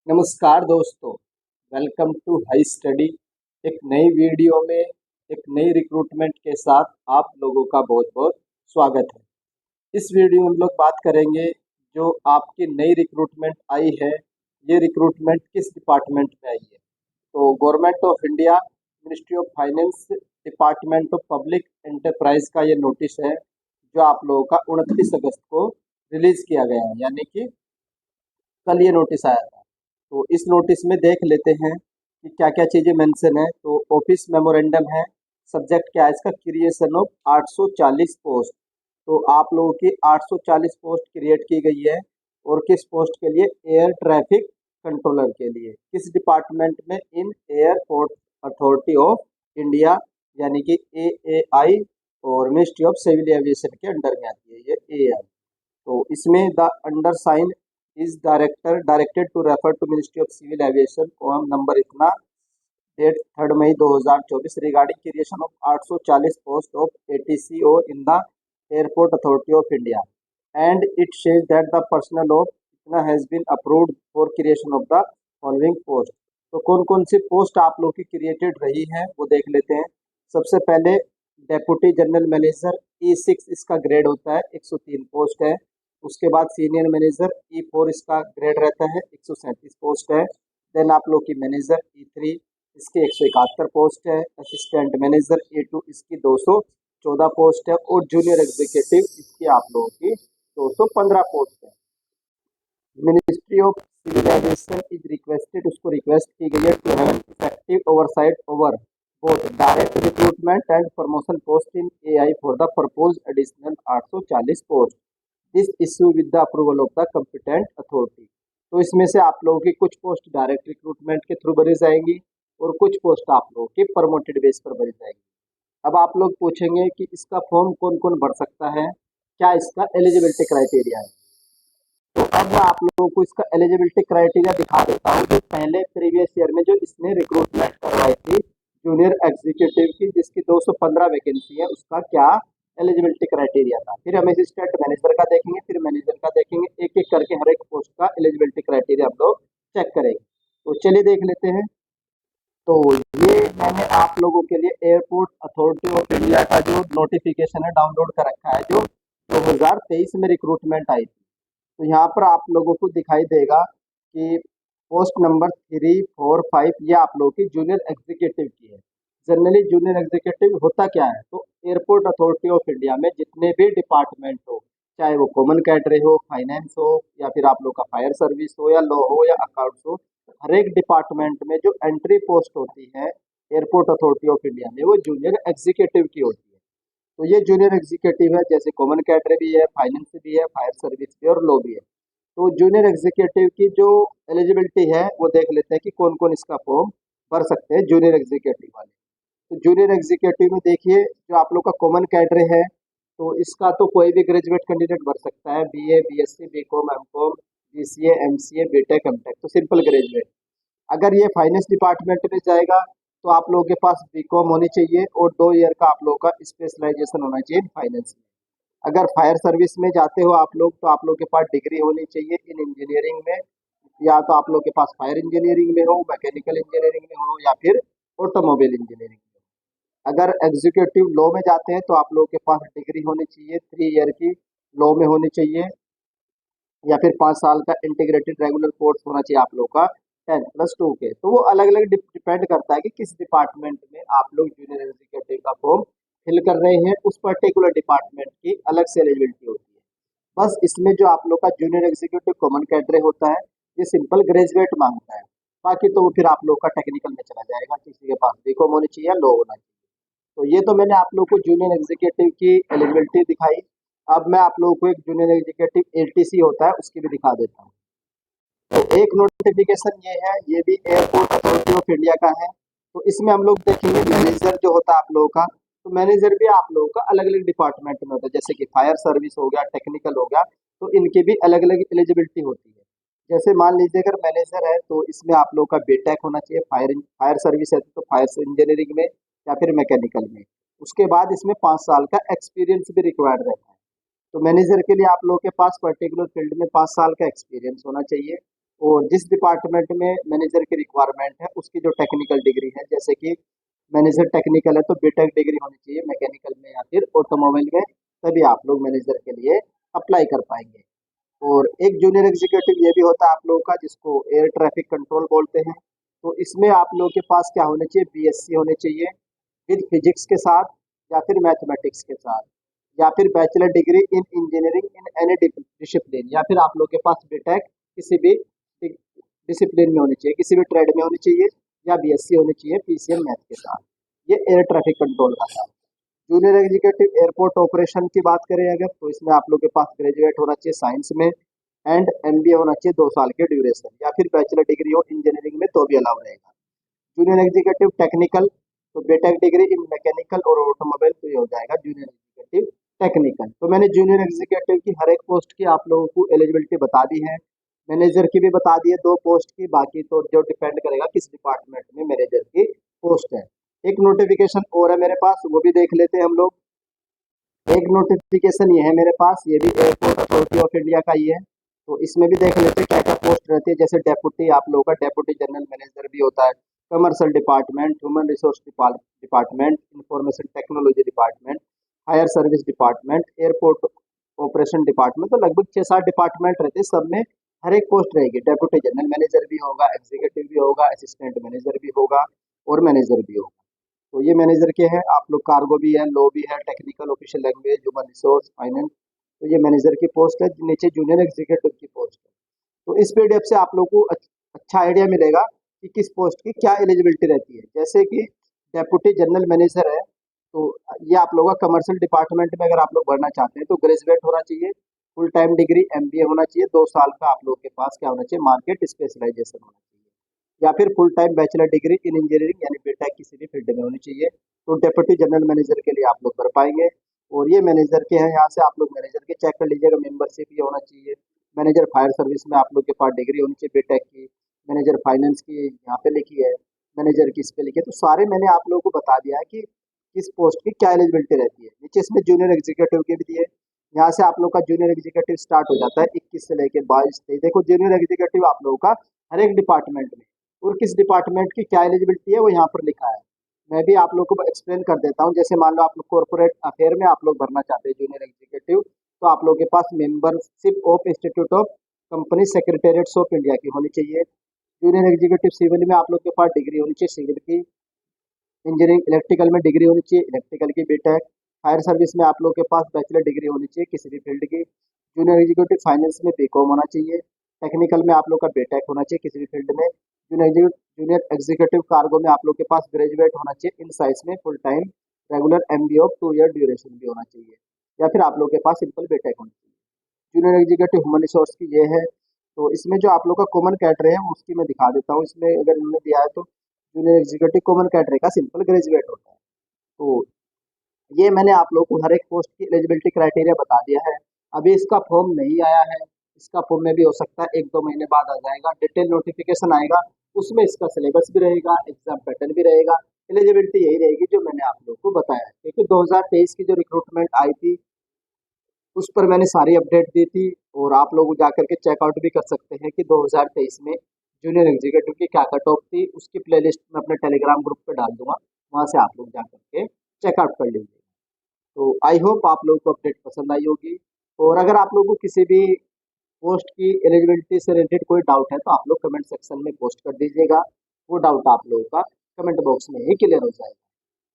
नमस्कार दोस्तों, welcome to high study. एक नई वीडियो में एक नई रिक्रूटमेंट के साथ आप लोगों का बहुत बहुत स्वागत है। इस वीडियो में हम लोग बात करेंगे जो आपकी नई रिक्रूटमेंट आई है, ये रिक्रूटमेंट किस डिपार्टमेंट में आई है। तो government of India, ministry of finance, department of public enterprise का ये नोटिस है जो आप लोगों का 29 अगस्त को रिलीज किया गया है, यानी कि कल ये नोटिस आया था। तो इस नोटिस में देख लेते हैं कि क्या क्या चीज़ें मेंशन है। तो ऑफिस मेमोरेंडम है, सब्जेक्ट क्या है इसका, क्रिएशन ऑफ 840 पोस्ट। तो आप लोगों की 840 पोस्ट क्रिएट की गई है, और किस पोस्ट के लिए, एयर ट्रैफिक कंट्रोलर के लिए। किस डिपार्टमेंट में, in Airport Authority of India, यानी कि AAI, और मिनिस्ट्री ऑफ सिविल एविएशन के अंडर में आती है ये AI। तो इसमें the undersigned is directed to refer to Ministry of civil Aviation form number इतना, date 3 May 2024, regarding creation of 840 post of ATCO in the Airport Authority of India, and it says that the personnel of इतना has been approved for creation of the following post. तो कौन कौन सी post आप लोग की created रही है वो देख लेते हैं। सबसे पहले डेप्यूटी जनरल मैनेजर E6, इसका ग्रेड होता है 103 पोस्ट है। उसके बाद सीनियर मैनेजर E4, इसका ग्रेड रहता है 137 पोस्ट है। देन आप लोग की मैनेजर E3, इसके 171 पोस्ट है। असिस्टेंट मैनेजर A2, इसकी 214 पोस्ट है। और जूनियर एग्जीक्यूटिव, इसकी आप लोगों की 215 पोस्ट है। Ministry of civil aviation is requested, उसको रिक्वेस्ट की गई है to have effective oversight over both direct recruitment and promotion post in AI for the propose additional 840 post. This issue with the approval of the competent authority. तो इसमें से आप लोगों की कुछ पोस्ट डायरेक्ट रिक्रूटमेंट के थ्रू भरी जाएंगी, और कुछ पोस्ट आप लोगों की प्रमोटेड बेस पर भरी जाएंगी। अब आप लोग पूछेंगे कि इसका फॉर्म कौन कौन भर सकता है, क्या इसका एलिजिबिलिटी क्राइटेरिया है। तो अब मैं आप लोगों को इसका एलिजिबिलिटी क्राइटेरिया दिखा देता हूँ। जो पहले प्रीवियस ईयर में जो इसने रिक्रूटमेंट करवाई थी जूनियर एग्जीक्यूटिव की, जिसकी 215 वैकेंसी है, उसका क्या एलिजिबिलिटी क्राइटेरिया था। फिर हम असिस्टेंट मैनेजर का देखेंगे, फिर मैनेजर का देखेंगे, एक एक करके हर एक पोस्ट का एलिजिबिलिटी क्राइटेरिया हम लोग चेक करेंगे। तो चलिए देख लेते हैं। तो ये मैंने आप लोगों के लिए एयरपोर्ट अथॉरिटी ऑफ इंडिया का जो नोटिफिकेशन है डाउनलोड कर रखा है, जो 2023 में रिक्रूटमेंट आई थी। तो यहाँ पर आप लोगों को दिखाई देगा कि पोस्ट नंबर 3, 4, 5 ये आप लोगों की जूनियर एग्जीक्यूटिव की है। जनरली जूनियर एग्जीक्यूटिव होता क्या है, तो एयरपोर्ट अथॉरिटी ऑफ इंडिया में जितने भी डिपार्टमेंट हो, चाहे वो कॉमन कैडरे हो, फाइनेंस हो, या फिर आप लोग का फायर सर्विस हो, या लॉ हो, या अकाउंट्स हो, हर एक डिपार्टमेंट में जो एंट्री पोस्ट होती है एयरपोर्ट अथॉरिटी ऑफ इंडिया में, वो जूनियर एग्जीक्यूटिव की होती है। तो ये जूनियर एग्जीक्यूटिव है, जैसे कॉमन कैडरे भी है, फाइनेंस भी है, फायर सर्विस भी है, और लॉ भी है। तो जूनियर एग्जीक्यूटिव की जो एलिजिबिलिटी है वो देख लेते हैं कि कौन कौन इसका फॉर्म भर सकते हैं जूनियर एग्जीक्यूटिव वाले। तो जूनियर एग्जीक्यूटिव में देखिए, जो आप लोग का कॉमन कैडरे है, तो इसका तो कोई भी ग्रेजुएट कैंडिडेट भर सकता है, BA, BSc, BCom, MCom, BCA, MCA, BTech, MTech, तो सिंपल ग्रेजुएट। अगर ये फाइनेंस डिपार्टमेंट में जाएगा तो आप लोगों के पास BCom होनी चाहिए, और 2 ईयर का आप लोगों का स्पेशलाइजेशन होना चाहिए फाइनेंस में। अगर फायर सर्विस में जाते हो आप लोग, तो आप लोग के पास डिग्री होनी चाहिए इन इंजीनियरिंग में, या तो आप लोग के पास फायर इंजीनियरिंग में हो, मैकेनिकल इंजीनियरिंग में हो, या फिर ऑटोमोबाइल इंजीनियरिंग में। अगर एग्जीक्यूटिव लॉ में जाते हैं तो आप लोगों के पास डिग्री होनी चाहिए 3 ईयर की, लॉ में होनी चाहिए, या फिर 5 साल का इंटीग्रेटेड रेगुलर कोर्स होना चाहिए आप लोग का 10+2 के। तो वो अलग अलग डिपेंड करता है कि किस डिपार्टमेंट में आप लोग जूनियर एग्जीक्यूटिव का फॉर्म फिल कर रहे हैं, उस पर्टिकुलर डिपार्टमेंट की अलग से एलिजिबिलिटी होती है। बस इसमें जो आप लोग का जूनियर एग्जीक्यूटिव कॉमन कैडरे होता है, ये सिंपल ग्रेजुएट मांगता है। बाकी तो वो फिर आप लोग का टेक्निकल में चला जाएगा, किसी के पास BCom होनी चाहिए या लॉ होना चाहिए। तो ये तो मैंने आप लोग को जूनियर एग्जीक्यूटिव की एलिजिबिलिटी दिखाई। अब मैं आप लोगों को एक जूनियर एग्जीक्यूटिव ATC होता है उसकी भी दिखा देता हूँ। तो एक नोटिफिकेशन ये है, ये भी एयरपोर्ट अथॉरिटी ऑफ इंडिया का है। तो इसमें हम लोग देखेंगे मैनेजर जो होता है आप लोगों का, तो मैनेजर भी आप लोगों का अलग अलग डिपार्टमेंट में होता है, जैसे कि फायर सर्विस हो गया, टेक्निकल हो गया, तो इनकी भी अलग अलग एलिजिबिलिटी होती है। जैसे मान लीजिए अगर मैनेजर है तो इसमें आप लोग का BTech होना चाहिए, फायर सर्विस है तो फायर इंजीनियरिंग में, या फिर मैकेनिकल में। उसके बाद इसमें 5 साल का एक्सपीरियंस भी रिक्वायर्ड रहता है। तो मैनेजर के लिए आप लोगों के पास पर्टिकुलर फील्ड में 5 साल का एक्सपीरियंस होना चाहिए। और जिस डिपार्टमेंट में मैनेजर की रिक्वायरमेंट है उसकी जो टेक्निकल डिग्री है, जैसे कि मैनेजर टेक्निकल है तो बीटेक डिग्री होनी चाहिए मैकेनिकल में या फिर ऑटोमोबाइल में, तभी आप लोग मैनेजर के लिए अप्लाई कर पाएंगे। और एक जूनियर एग्जीक्यूटिव ये भी होता है आप लोगों का, जिसको एयर ट्रैफिक कंट्रोल बोलते हैं। तो इसमें आप लोगों के पास क्या होने चाहिए, बीएससी होने चाहिए विद फिजिक्स के साथ, या फिर मैथमेटिक्स के साथ, या फिर bachelor degree in engineering in any discipline, या फिर आप लोगों के पास बीटेक किसी भी डिसिप्लिन में होनी चाहिए, किसी भी ट्रेड में होनी चाहिए, या बीएससी होनी चाहिए पीसीएम मैथ के साथ। ये एयर ट्रैफिक कंट्रोल का था। जूनियर एग्जीक्यूटिव एयरपोर्ट ऑपरेशन की बात करें अगर, तो इसमें आप लोग के पास ग्रेजुएट होना चाहिए साइंस में एंड एमबीए होना चाहिए 2 साल के ड्यूरेशन, या फिर बैचलर डिग्री हो इंजीनियरिंग में तो भी अलाउ रहेगा। जूनियर एग्जीक्यूटिव टेक्निकल, तो बीटेक डिग्री इन मैकेनिकल और ऑटोमोबाइल, तो ये हो जाएगा जूनियर एग्जीक्यूटिव टेक्निकल। तो मैंने जूनियर एग्जीक्यूटिव की हर एक पोस्ट की आप लोगों को एलिजिबिलिटी बता दी है, मैनेजर की भी बता दी है 2 पोस्ट की, बाकी तो जो डिपेंड करेगा किस डिपार्टमेंट में मैनेजर की पोस्ट है। एक नोटिफिकेशन और है मेरे पास, वो भी देख लेते हैं हम लोग। एक नोटिफिकेशन ये है मेरे पास, ये भी एयरपोर्ट अथॉरिटी ऑफ इंडिया का ही है। तो इसमें भी देख लेते हैं क्या क्या पोस्ट रहती है। जैसे डेप्यूटी, आप लोगों का डेप्यूटी जनरल मैनेजर भी होता है, commercial department, human resource department, information technology department, hire service department, airport operation department. तो लगभग 6-7 डिपार्टमेंट रहते हैं, सब में हर एक पोस्ट रहेगी। डेप्यूटी जनरल मैनेजर भी होगा, एग्जीक्यूटिव भी होगा, असिस्टेंट मैनेजर भी होगा और मैनेजर भी होगा। तो ये मैनेजर के हैं आप लोग, कार्गो भी है, लो भी है, technical official language, human resource, finance. तो ये मैनेजर की पोस्ट है, नीचे जूनियर एग्जीक्यूटिव की पोस्ट है। तो इस पीडीएफ से आप लोग को अच्छा आइडिया मिलेगा कि किस पोस्ट की क्या एलिजिबिलिटी रहती है। जैसे कि डेप्यूटी जनरल मैनेजर है, तो ये आप लोगों का कमर्शियल डिपार्टमेंट में अगर आप लोग भरना चाहते हैं तो ग्रेजुएट होना चाहिए, फुल टाइम डिग्री एमबीए होना चाहिए, 2 साल का आप लोग के पास क्या होना चाहिए, मार्केट स्पेशलाइजेशन होना चाहिए, या फिर full time bachelor degree in engineering यानी बीटेक किसी भी फील्ड में होनी चाहिए। तो डेप्यूटी जनरल मैनेजर के लिए आप लोग कर पाएंगे। और ये मैनेजर के हैं, यहाँ से आप लोग मैनेजर के चेक कर लीजिएगा, मेंबरशिप ये होना चाहिए। मैनेजर फायर सर्विस में आप लोग के पास डिग्री होनी चाहिए बीटेक की। मैनेजर फाइनेंस की यहाँ पे लिखी है, मैनेजर की इस पे लिखी है। तो सारे मैंने आप लोगों को बता दिया है कि किस पोस्ट की क्या एलिजिबिलिटी रहती है। नीचे इसमें जूनियर एग्जीक्यूटिव की भी दिए, यहाँ से आप लोग का जूनियर एग्जीक्यूटिव स्टार्ट हो जाता है 21 से लेकर 22 तक। देखो जूनियर एग्जीक्यूटिव आप लोगों का हर एक डिपार्टमेंट में, और किस डिपार्टमेंट की क्या एलिजिबिलिटी है वो यहाँ पर लिखा है। मैं भी आप लोग को एक्सप्लेन कर देता हूँ। जैसे मान लो आप लोग कॉर्पोरेट अफेयर में आप लोग भरना चाहते हैं जूनियर एग्जीक्यूटिव, तो आप लोगों के पास membership of Institute of Company Secretariats of India की होनी चाहिए। जूनियर एग्जीक्यूटिव सिविल में आप लोग के पास डिग्री होनी चाहिए सिविल की। इंजीनियरिंग इलेक्ट्रिकल में डिग्री होनी चाहिए, इलेक्ट्रिकल की बीटेक। हायर सर्विस में आप लोग के पास बैचलर डिग्री होनी चाहिए किसी भी फील्ड की। जूनियर एग्जीक्यूटिव फाइनेंस में बीकॉम होना चाहिए। टेक्निकल में आप लोग का बीटेक होना चाहिए किसी भी फील्ड में। जूनियर एग्जीक्यूटिव कार्गो में आप लोग के पास ग्रेजुएट होना चाहिए इन साइंस में, full time regular MBA of 2 year duration भी होना चाहिए, या फिर आप लोग के पास सिंपल बीटेक होना चाहिए। जूनियर एग्जीक्यूटिव ह्यूमन रिसोर्स की ये है। तो इसमें जो आप लोग का कॉमन कैटेगरी है उसकी मैं दिखा देता हूँ। इसमें अगर इन्होंने दिया है तो जूनियर एग्जीक्यूटिव कॉमन कैटेगरी का सिंपल ग्रेजुएट होता है। तो ये मैंने आप लोगों को हर एक पोस्ट की एलिजिबिलिटी क्राइटेरिया बता दिया है। अभी इसका फॉर्म नहीं आया है, इसका फॉर्म में भी हो सकता है 1-2 महीने बाद आ जाएगा। डिटेल नोटिफिकेशन आएगा, उसमें इसका सिलेबस भी रहेगा, एग्जाम पैटर्न भी रहेगा। एलिजिबिलिटी यही रहेगी जो मैंने आप लोगों को बताया है, क्योंकि 2023 की जो रिक्रूटमेंट आई थी उस पर मैंने सारी अपडेट दी थी, और आप लोग जाकर के चेकआउट भी कर सकते हैं कि 2023 में जूनियर एग्जीक्यूटिव की क्या कट ऑफ थी। उसकी प्लेलिस्ट मैं अपने टेलीग्राम ग्रुप पे डाल दूंगा, वहाँ से आप लोग जाकर के चेकआउट कर लीजिए। तो आई होप आप लोगों को अपडेट पसंद आई होगी। और अगर आप लोगों को किसी भी पोस्ट की एलिजिबिलिटी से रिलेटेड कोई डाउट है तो आप लोग कमेंट सेक्शन में पोस्ट कर दीजिएगा, वो डाउट आप लोगों का कमेंट बॉक्स में ही क्लियर हो जाएगा।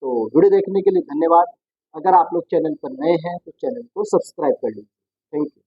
तो वीडियो देखने के लिए धन्यवाद। अगर आप लोग चैनल पर नए हैं तो चैनल को सब्सक्राइब कर लीजिए। Thank you.